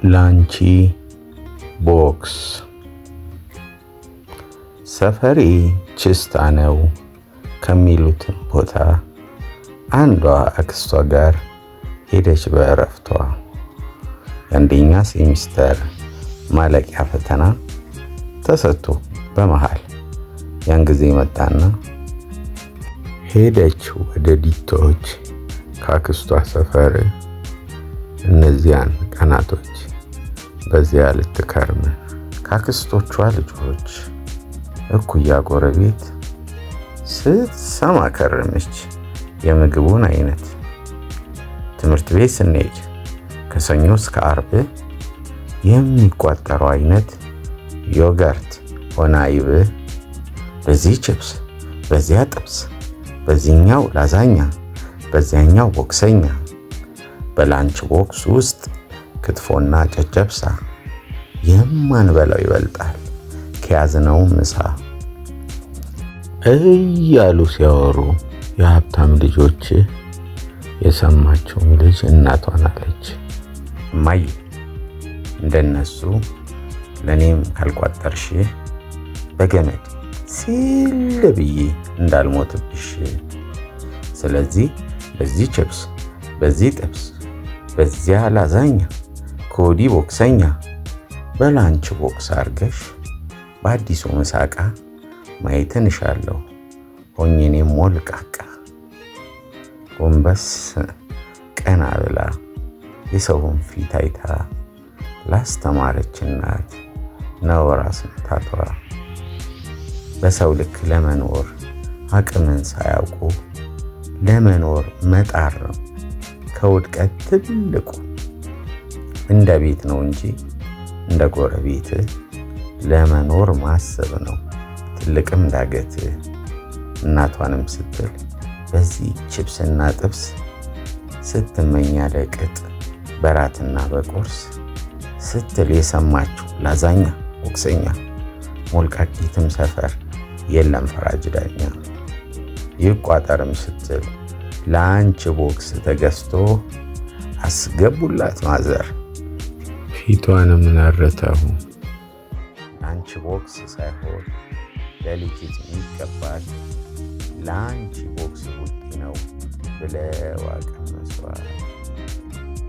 ላንቺ ቦክስ። ሰፈሬ ችስታ ነው ከሚሉት ቦታ አንዷ አክስቷ ጋር ሄደች በእረፍቷ። የአንደኛ ሴሚስተር ማለቂያ ፈተና ተሰጥቶ በመሃል ያን ጊዜ መጣና ሄደች ወደ ዲቶች ከአክስቷ ሰፈር። እነዚያን ቀናቶች በዚያ ልትከርም ከአክስቶቿ ልጆች እኩያ ጎረቤት ስትሰማ ከረመች። የምግቡን አይነት ትምህርት ቤት ስንሄድ ከሰኞ እስከ አርብ የሚቋጠረው አይነት ዮገርት ሆነ አይብ፣ በዚህ ችፕስ፣ በዚያ ጥብስ፣ በዚህኛው ላዛኛ፣ በዚያኛው ቦክሰኛ፣ በላንች ቦክስ ውስጥ ክትፎና ጨጨብሳ የማንበላው ይበልጣል ከያዝነው ምሳ እያሉ ሲያወሩ የሀብታም ልጆች የሰማችውን ልጅ እናቷን አለች፣ እማዬ እንደነሱ ለኔም ካልቋጠርሽ በገመድ ሲል ብዬ እንዳልሞትብሽ፣ ስለዚህ በዚህ ችፕስ፣ በዚህ ጥብስ፣ በዚያ ላዛኛ፣ ከወዲህ ቦክሰኛ በላንች ቦክስ አርገሽ በአዲሱ ምሳቃ ማየትን እሻለሁ ሆኜኔ ሞልቃቃ። ጎንበስ ቀና ብላ የሰውን ፊት አይታ ላስተማረች እናት ነው ራስ ምታቷ። በሰው ልክ ለመኖር አቅምን ሳያውቁ ለመኖር መጣር ነው ከውድቀት ትልቁ። እንደ ቤት ነው እንጂ እንደ ጎረቤት ለመኖር ማሰብ ነው ትልቅም ዳገት። እናቷንም ስትል በዚህ ችፕስና ጥብስ ስትመኝ ያለ ቅጥ በራትና በቁርስ ስትል የሰማችው ላዛኛ፣ ቦክሰኛ፣ ሞልቃቂትም ሰፈር የለም ፈራጅ ዳኛ። ይቋጠርም ስትል ላንች ቦክስ ተገዝቶ አስገቡላት ማዘር። ፊቷንም ነርተው ላንች ቦክስ ሳይሆን ለልጅት የሚገባት ላንች ቦክስ ውጪ ነው ብለው አቀመሷት።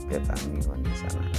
ገጣሚ ሆን ይሰማል።